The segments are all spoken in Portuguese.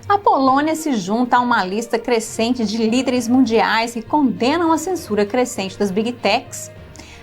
A Polônia se junta a uma lista crescente de líderes mundiais que condenam a censura crescente das Big Techs.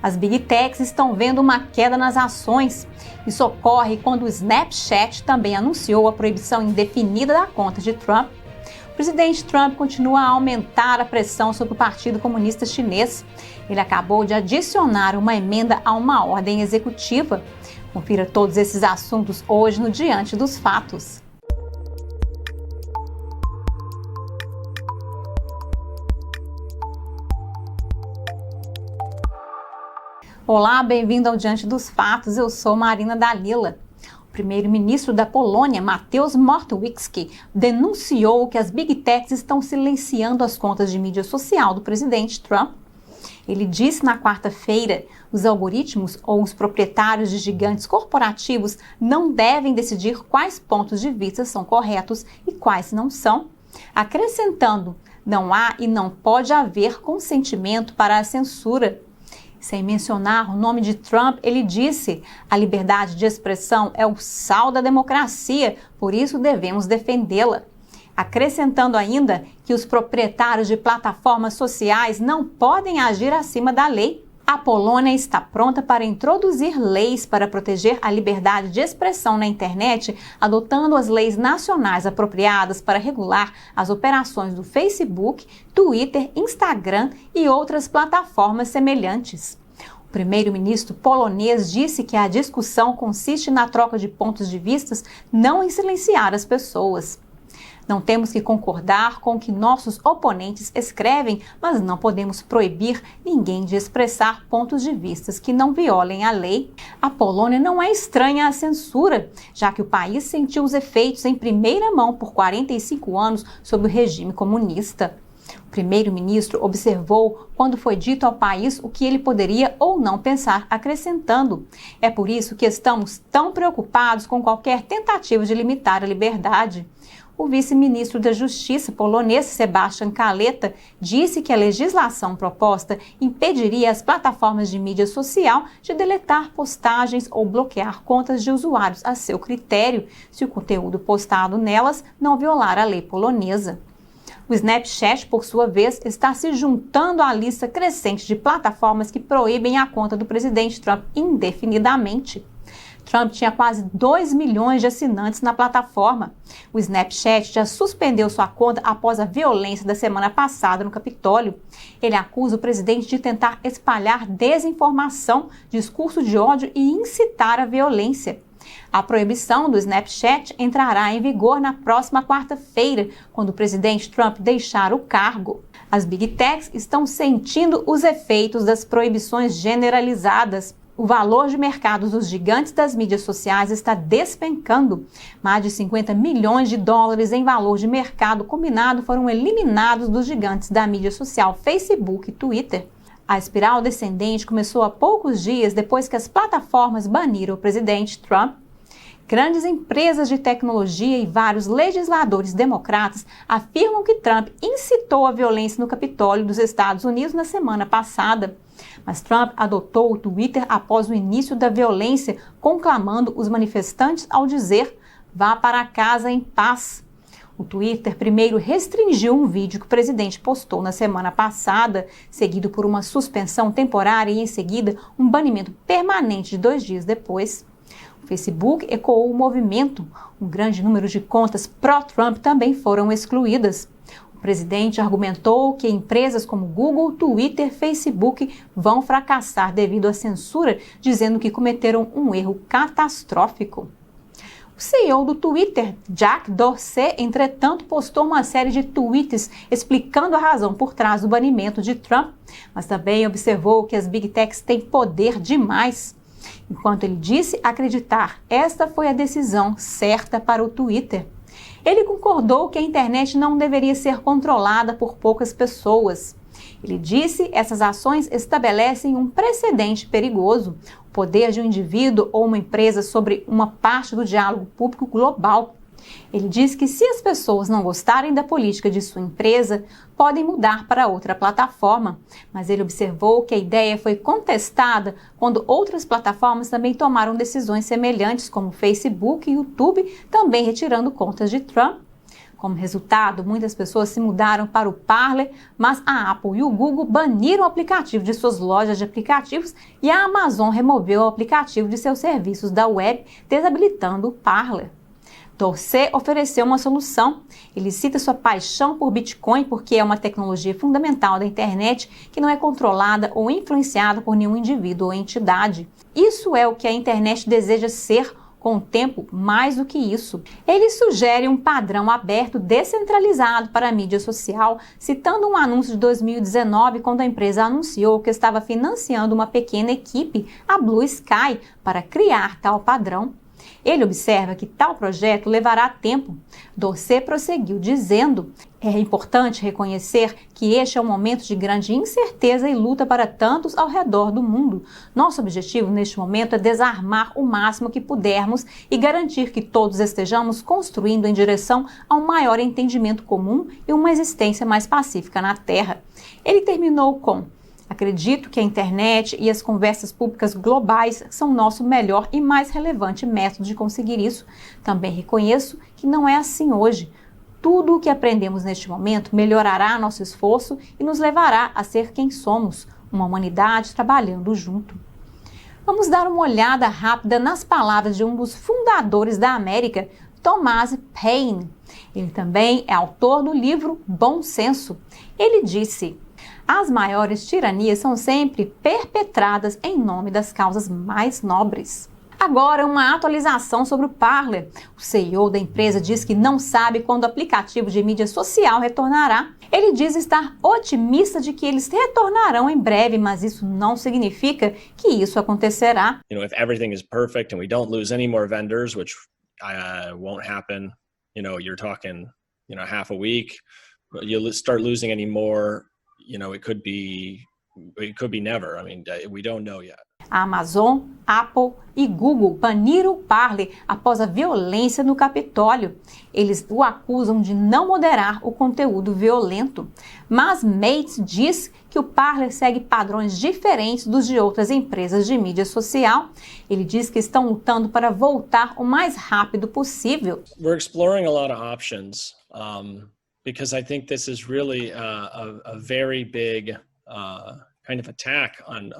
As Big Techs estão vendo uma queda nas ações. Isso ocorre quando o Snapchat também anunciou a proibição indefinida da conta de Trump. O presidente Trump continua a aumentar a pressão sobre o Partido Comunista Chinês. Ele acabou de adicionar uma emenda a uma ordem executiva. Confira todos esses assuntos hoje no Diante dos Fatos. Olá, bem-vindo ao Diante dos Fatos, eu sou Marina Dalila. O primeiro-ministro da Polônia, Mateusz Morawiecki, denunciou que as Big Techs estão silenciando as contas de mídia social do presidente Trump. Ele disse na quarta-feira: os algoritmos ou os proprietários de gigantes corporativos não devem decidir quais pontos de vista são corretos e quais não são, acrescentando: não há e não pode haver consentimento para a censura. Sem mencionar o nome de Trump, ele disse: a liberdade de expressão é o sal da democracia, por isso devemos defendê-la. Acrescentando ainda que os proprietários de plataformas sociais não podem agir acima da lei. A Polônia está pronta para introduzir leis para proteger a liberdade de expressão na internet, adotando as leis nacionais apropriadas para regular as operações do Facebook, Twitter, Instagram e outras plataformas semelhantes. O primeiro-ministro polonês disse que a discussão consiste na troca de pontos de vista, não em silenciar as pessoas. Não temos que concordar com o que nossos oponentes escrevem, mas não podemos proibir ninguém de expressar pontos de vista que não violem a lei. A Polônia não é estranha à censura, já que o país sentiu os efeitos em primeira mão por 45 anos sob o regime comunista. O primeiro-ministro observou quando foi dito ao país o que ele poderia ou não pensar, acrescentando: é por isso que estamos tão preocupados com qualquer tentativa de limitar a liberdade. O vice-ministro da Justiça polonês, Sebastian Kaleta, disse que a legislação proposta impediria as plataformas de mídia social de deletar postagens ou bloquear contas de usuários a seu critério, se o conteúdo postado nelas não violar a lei polonesa. O Snapchat, por sua vez, está se juntando à lista crescente de plataformas que proíbem a conta do presidente Trump indefinidamente. Trump tinha quase 2 milhões de assinantes na plataforma. O Snapchat já suspendeu sua conta após a violência da semana passada no Capitólio. Ele acusa o presidente de tentar espalhar desinformação, discurso de ódio e incitar a violência. A proibição do Snapchat entrará em vigor na próxima quarta-feira, quando o presidente Trump deixar o cargo. As Big Techs estão sentindo os efeitos das proibições generalizadas. O valor de mercado dos gigantes das mídias sociais está despencando. Mais de 50 milhões de dólares em valor de mercado combinado foram eliminados dos gigantes da mídia social Facebook e Twitter. A espiral descendente começou há poucos dias depois que as plataformas baniram o presidente Trump. Grandes empresas de tecnologia e vários legisladores democratas afirmam que Trump incitou a violência no Capitólio dos Estados Unidos na semana passada. Mas Trump adotou o Twitter após o início da violência, conclamando os manifestantes ao dizer: vá para casa em paz. O Twitter primeiro restringiu um vídeo que o presidente postou na semana passada, seguido por uma suspensão temporária e, em seguida, um banimento permanente de 2 dias depois. O Facebook ecoou o movimento. Um grande número de contas pró-Trump também foram excluídas. O presidente argumentou que empresas como Google, Twitter, Facebook vão fracassar devido à censura, dizendo que cometeram um erro catastrófico. O CEO do Twitter, Jack Dorsey, entretanto, postou uma série de tweets explicando a razão por trás do banimento de Trump, mas também observou que as Big Techs têm poder demais. Enquanto ele disse acreditar, esta foi a decisão certa para o Twitter. Ele concordou que a internet não deveria ser controlada por poucas pessoas. Ele disse que essas ações estabelecem um precedente perigoso, o poder de um indivíduo ou uma empresa sobre uma parte do diálogo público global. Ele diz que se as pessoas não gostarem da política de sua empresa, podem mudar para outra plataforma. Mas ele observou que a ideia foi contestada quando outras plataformas também tomaram decisões semelhantes, como Facebook e YouTube, também retirando contas de Trump. Como resultado, muitas pessoas se mudaram para o Parler, mas a Apple e o Google baniram o aplicativo de suas lojas de aplicativos e a Amazon removeu o aplicativo de seus serviços da web, desabilitando o Parler. Dorsey ofereceu uma solução. Ele cita sua paixão por Bitcoin porque é uma tecnologia fundamental da internet que não é controlada ou influenciada por nenhum indivíduo ou entidade. Isso é o que a internet deseja ser com o tempo, mais do que isso. Ele sugere um padrão aberto descentralizado para a mídia social, citando um anúncio de 2019, quando a empresa anunciou que estava financiando uma pequena equipe, a Blue Sky, para criar tal padrão. Ele observa que tal projeto levará tempo. Dorsey prosseguiu dizendo: é importante reconhecer que este é um momento de grande incerteza e luta para tantos ao redor do mundo. Nosso objetivo neste momento é desarmar o máximo que pudermos e garantir que todos estejamos construindo em direção a um maior entendimento comum e uma existência mais pacífica na Terra. Ele terminou com: acredito que a internet e as conversas públicas globais são nosso melhor e mais relevante método de conseguir isso. Também reconheço que não é assim hoje. Tudo o que aprendemos neste momento melhorará nosso esforço e nos levará a ser quem somos, uma humanidade trabalhando junto. Vamos dar uma olhada rápida nas palavras de um dos fundadores da América, Thomas Paine. Ele também é autor do livro Bom Senso. Ele disse: as maiores tiranias são sempre perpetradas em nome das causas mais nobres. Agora, uma atualização sobre o Parler. O CEO da empresa diz que não sabe quando o aplicativo de mídia social retornará. Ele diz estar otimista de que eles retornarão em breve, mas isso não significa que isso acontecerá. If everything is perfect and we don't lose any more vendors, which won't happen, you're talking, half a week, you'll start losing any more. It could be never. We don't know yet. A Amazon, Apple e Google baniram o Parler após a violência no Capitólio. Eles o acusam de não moderar o conteúdo violento. Mas Mates diz que o Parler segue padrões diferentes dos de outras empresas de mídia social. Ele diz que estão lutando para voltar o mais rápido possível. We're exploring a lot of options. Because I think this is really a very big kind of attack on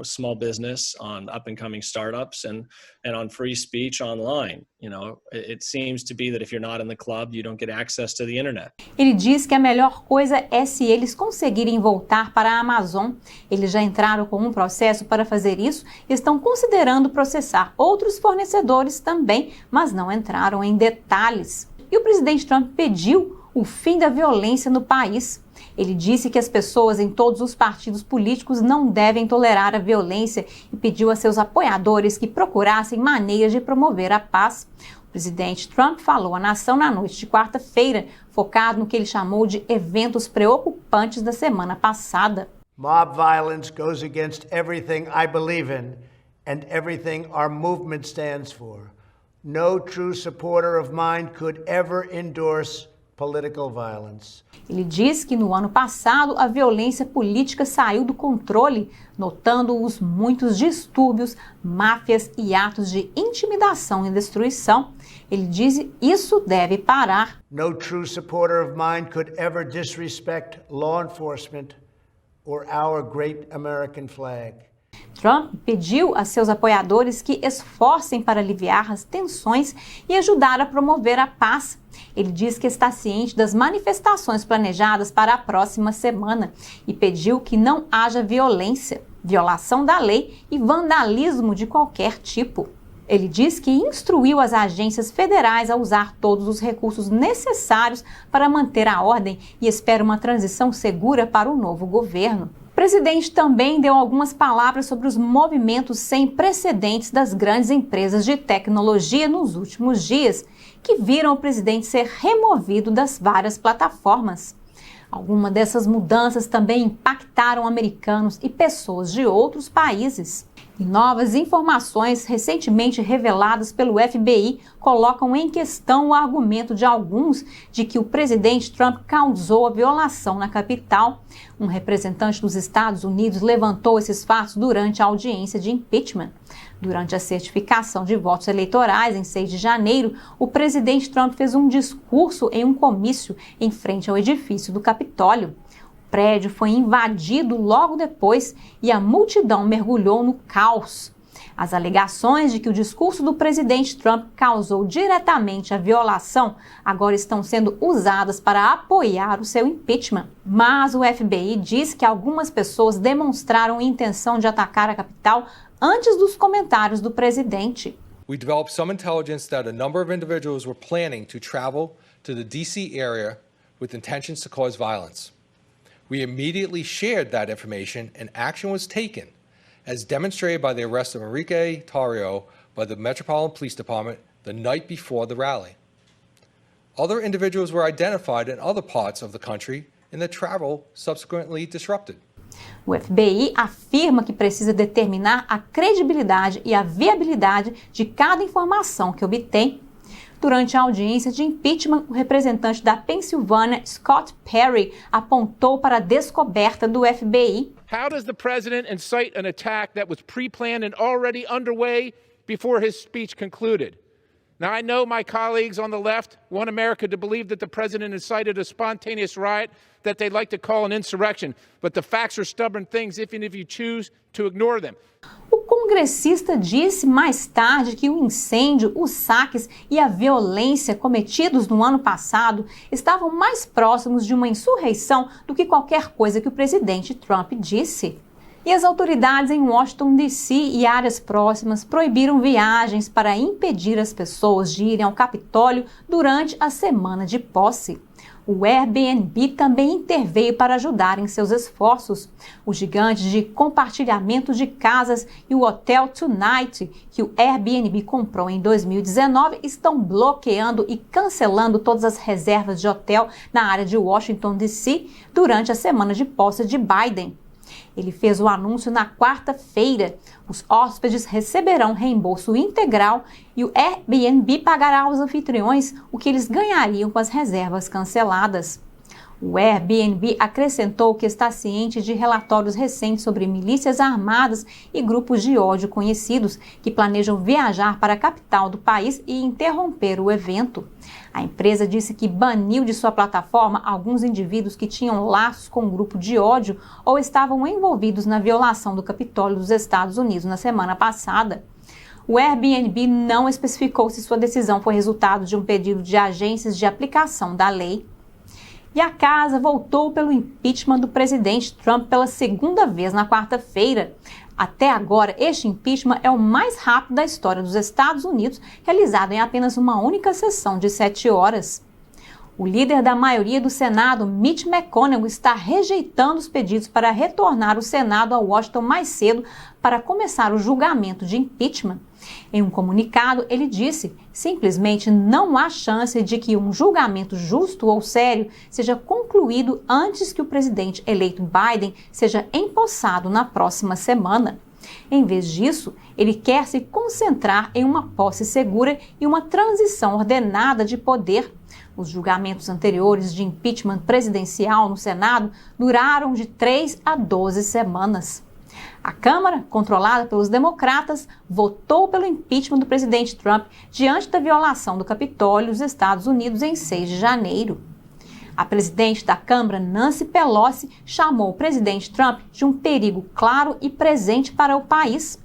small business, on up-and-coming startups, and on free speech online. It seems to be that if you're not in the club, you don't get access to the internet. Ele diz que a melhor coisa é se eles conseguirem voltar para a Amazon. Eles já entraram com um processo para fazer isso e estão considerando processar outros fornecedores também, mas não entraram em detalhes. E o presidente Trump pediu o fim da violência no país. Ele disse que as pessoas em todos os partidos políticos não devem tolerar a violência e pediu a seus apoiadores que procurassem maneiras de promover a paz. O presidente Trump falou à nação na noite de quarta-feira, focado no que ele chamou de eventos preocupantes da semana passada. Mob violence goes against everything I believe in and everything our movement stands for. No true supporter of mine could ever endorse political violence. Ele diz que no ano passado a violência política saiu do controle, notando os muitos distúrbios, máfias e atos de intimidação e destruição. Ele diz que isso deve parar. No true supporter of mine could ever disrespect law enforcement or our great American flag. Trump pediu a seus apoiadores que esforcem para aliviar as tensões e ajudar a promover a paz. Ele diz que está ciente das manifestações planejadas para a próxima semana e pediu que não haja violência, violação da lei e vandalismo de qualquer tipo. Ele diz que instruiu as agências federais a usar todos os recursos necessários para manter a ordem e espera uma transição segura para o novo governo. O presidente também deu algumas palavras sobre os movimentos sem precedentes das grandes empresas de tecnologia nos últimos dias, que viram o presidente ser removido das várias plataformas. Algumas dessas mudanças também impactaram americanos e pessoas de outros países. E novas informações recentemente reveladas pelo FBI colocam em questão o argumento de alguns de que o presidente Trump causou a violação na capital. Um representante dos Estados Unidos levantou esses fatos durante a audiência de impeachment. Durante a certificação de votos eleitorais em 6 de janeiro, o presidente Trump fez um discurso em um comício em frente ao edifício do Capitólio. O prédio foi invadido logo depois e a multidão mergulhou no caos. As alegações de que o discurso do presidente Trump causou diretamente a violação agora estão sendo usadas para apoiar o seu impeachment. Mas o FBI diz que algumas pessoas demonstraram intenção de atacar a capital antes dos comentários do presidente. We developed some intelligence that a number of individuals were planning to travel to the DC area with intentions to cause violence. We immediately shared that information and action was taken, as demonstrated by the arrest of Enrique Tarrio by the Metropolitan Police Department the night before the rally. Other individuals were identified in other parts of the country and the travel subsequently disrupted. O FBI afirma que precisa determinar a credibilidade e a viabilidade de cada informação que obtém. Durante a audiência de impeachment, o representante da Pensilvânia, Scott Perry, apontou para a descoberta do FBI. How does the president incite an attack that was pre-planned and already underway before his speech concluded? Now, I know my colleagues on the left want America to believe that the president incited a spontaneous riot that they'd like to call an insurrection, but the facts are stubborn things even if you choose to ignore them. O congressista disse mais tarde que o incêndio, os saques e a violência cometidos no ano passado estavam mais próximos de uma insurreição do que qualquer coisa que o presidente Trump disse. E as autoridades em Washington, D.C. e áreas próximas proibiram viagens para impedir as pessoas de irem ao Capitólio durante a semana de posse. O Airbnb também interveio para ajudar em seus esforços. O gigante de compartilhamento de casas e o Hotel Tonight, que o Airbnb comprou em 2019, estão bloqueando e cancelando todas as reservas de hotel na área de Washington, D.C. durante a semana de posse de Biden. Ele fez o anúncio na quarta-feira. Os hóspedes receberão reembolso integral e o Airbnb pagará aos anfitriões o que eles ganhariam com as reservas canceladas. O Airbnb acrescentou que está ciente de relatórios recentes sobre milícias armadas e grupos de ódio conhecidos que planejam viajar para a capital do país e interromper o evento. A empresa disse que baniu de sua plataforma alguns indivíduos que tinham laços com um grupo de ódio ou estavam envolvidos na violação do Capitólio dos Estados Unidos na semana passada. O Airbnb não especificou se sua decisão foi resultado de um pedido de agências de aplicação da lei. E a casa voltou pelo impeachment do presidente Trump pela segunda vez na quarta-feira. Até agora, este impeachment é o mais rápido da história dos Estados Unidos, realizado em apenas uma única sessão de 7 horas. O líder da maioria do Senado, Mitch McConnell, está rejeitando os pedidos para retornar o Senado a Washington mais cedo para começar o julgamento de impeachment. Em um comunicado, ele disse: simplesmente não há chance de que um julgamento justo ou sério seja concluído antes que o presidente eleito Biden seja empossado na próxima semana. Em vez disso, ele quer se concentrar em uma posse segura e uma transição ordenada de poder. Os julgamentos anteriores de impeachment presidencial no Senado duraram de 3 a 12 semanas. A Câmara, controlada pelos democratas, votou pelo impeachment do presidente Trump diante da violação do Capitólio dos Estados Unidos em 6 de janeiro. A presidente da Câmara, Nancy Pelosi, chamou o presidente Trump de um perigo claro e presente para o país.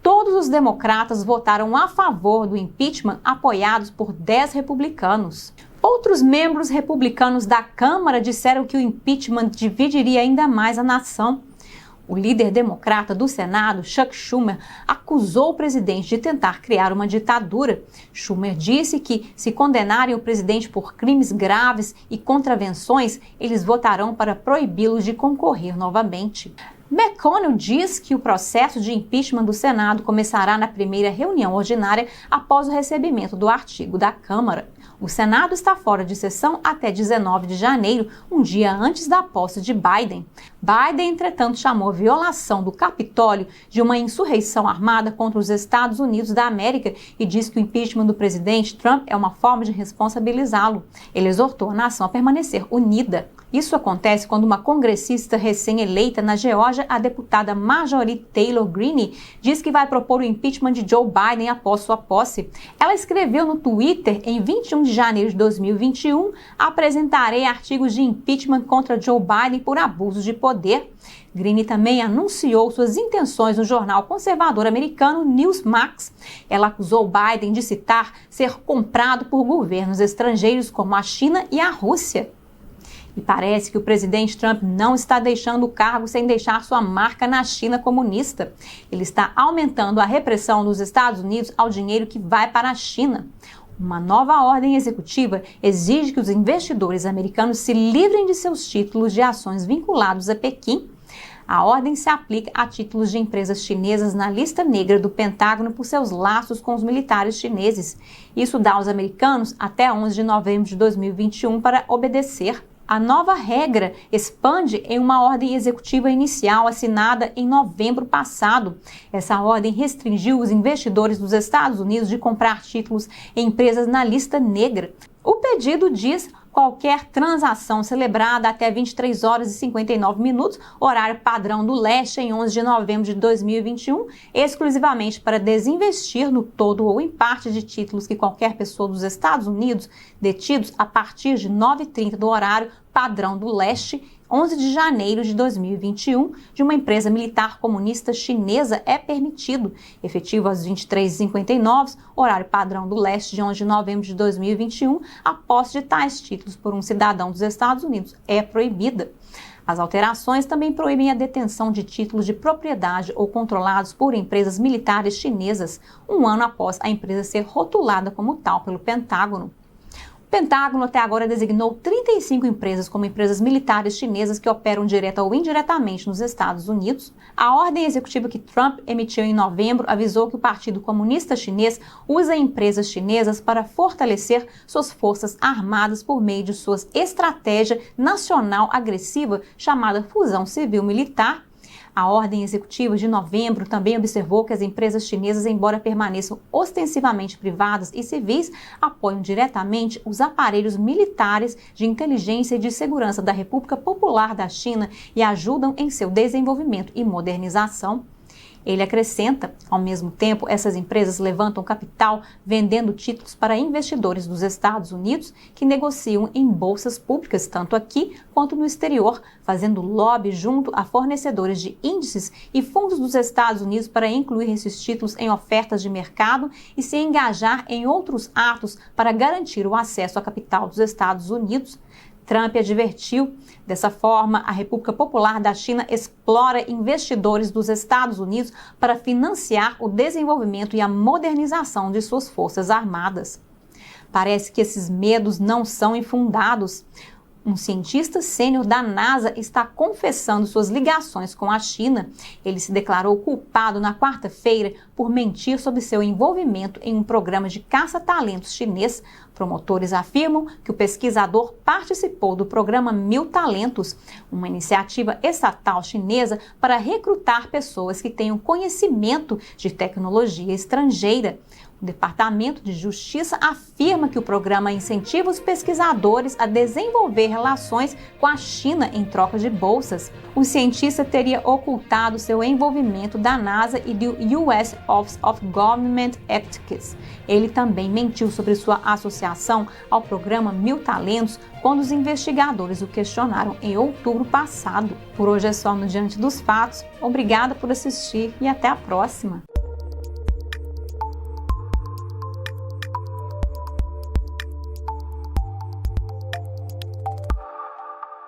Todos os democratas votaram a favor do impeachment, apoiados por 10 republicanos. Outros membros republicanos da Câmara disseram que o impeachment dividiria ainda mais a nação. O líder democrata do Senado, Chuck Schumer, acusou o presidente de tentar criar uma ditadura. Schumer disse que, se condenarem o presidente por crimes graves e contravenções, eles votarão para proibi-lo de concorrer novamente. McConnell diz que o processo de impeachment do Senado começará na primeira reunião ordinária após o recebimento do artigo da Câmara. O Senado está fora de sessão até 19 de janeiro, um dia antes da posse de Biden. Biden, entretanto, chamou a violação do Capitólio de uma insurreição armada contra os Estados Unidos da América e disse que o impeachment do presidente Trump é uma forma de responsabilizá-lo. Ele exortou a nação a permanecer unida. Isso acontece quando uma congressista recém-eleita na Geórgia, a deputada Marjorie Taylor Greene, diz que vai propor o impeachment de Joe Biden após sua posse. Ela escreveu no Twitter, em 21 de janeiro de 2021, apresentarei artigos de impeachment contra Joe Biden por abuso de poder. Greene também anunciou suas intenções no jornal conservador americano Newsmax. Ela acusou Biden de citar ser comprado por governos estrangeiros como a China e a Rússia. E parece que o presidente Trump não está deixando o cargo sem deixar sua marca na China comunista. Ele está aumentando a repressão dos Estados Unidos ao dinheiro que vai para a China. Uma nova ordem executiva exige que os investidores americanos se livrem de seus títulos de ações vinculados a Pequim. A ordem se aplica a títulos de empresas chinesas na lista negra do Pentágono por seus laços com os militares chineses. Isso dá aos americanos até 11 de novembro de 2021 para obedecer. A nova regra expande em uma ordem executiva inicial assinada em novembro passado. Essa ordem restringiu os investidores dos Estados Unidos de comprar títulos em empresas na lista negra. O pedido diz qualquer transação celebrada até 23 horas e 59 minutos, horário padrão do leste, em 11 de novembro de 2021, exclusivamente para desinvestir no todo ou em parte de títulos que qualquer pessoa dos Estados Unidos detidos a partir de 9h30 do horário padrão do leste, 11 de janeiro de 2021, de uma empresa militar comunista chinesa é permitido. Efetivo às 23h59, horário padrão do leste de 11 de novembro de 2021, a posse de tais títulos por um cidadão dos Estados Unidos é proibida. As alterações também proíbem a detenção de títulos de propriedade ou controlados por empresas militares chinesas, um ano após a empresa ser rotulada como tal pelo Pentágono. O Pentágono até agora designou 35 empresas como empresas militares chinesas que operam direta ou indiretamente nos Estados Unidos. A ordem executiva que Trump emitiu em novembro avisou que o Partido Comunista Chinês usa empresas chinesas para fortalecer suas forças armadas por meio de sua estratégia nacional agressiva chamada fusão civil-militar. A ordem executiva de novembro também observou que as empresas chinesas, embora permaneçam ostensivamente privadas e civis, apoiam diretamente os aparelhos militares de inteligência e de segurança da República Popular da China e ajudam em seu desenvolvimento e modernização. Ele acrescenta, ao mesmo tempo, essas empresas levantam capital vendendo títulos para investidores dos Estados Unidos que negociam em bolsas públicas, tanto aqui quanto no exterior, fazendo lobby junto a fornecedores de índices e fundos dos Estados Unidos para incluir esses títulos em ofertas de mercado e se engajar em outros atos para garantir o acesso à capital dos Estados Unidos. Trump advertiu. Dessa forma, a República Popular da China explora investidores dos Estados Unidos para financiar o desenvolvimento e a modernização de suas forças armadas. Parece que esses medos não são infundados. Um cientista sênior da NASA está confessando suas ligações com a China. Ele se declarou culpado na quarta-feira por mentir sobre seu envolvimento em um programa de caça-talentos chinês. Promotores afirmam que o pesquisador participou do programa 1000 Talentos, uma iniciativa estatal chinesa para recrutar pessoas que tenham conhecimento de tecnologia estrangeira. O Departamento de Justiça afirma que o programa incentiva os pesquisadores a desenvolver relações com a China em troca de bolsas. O cientista teria ocultado seu envolvimento da NASA e do US Office of Government Ethics. Ele também mentiu sobre sua associação ao programa 1000 Talentos quando os investigadores o questionaram em outubro passado. Por hoje é só no Diante dos Fatos. Obrigada por assistir e até a próxima.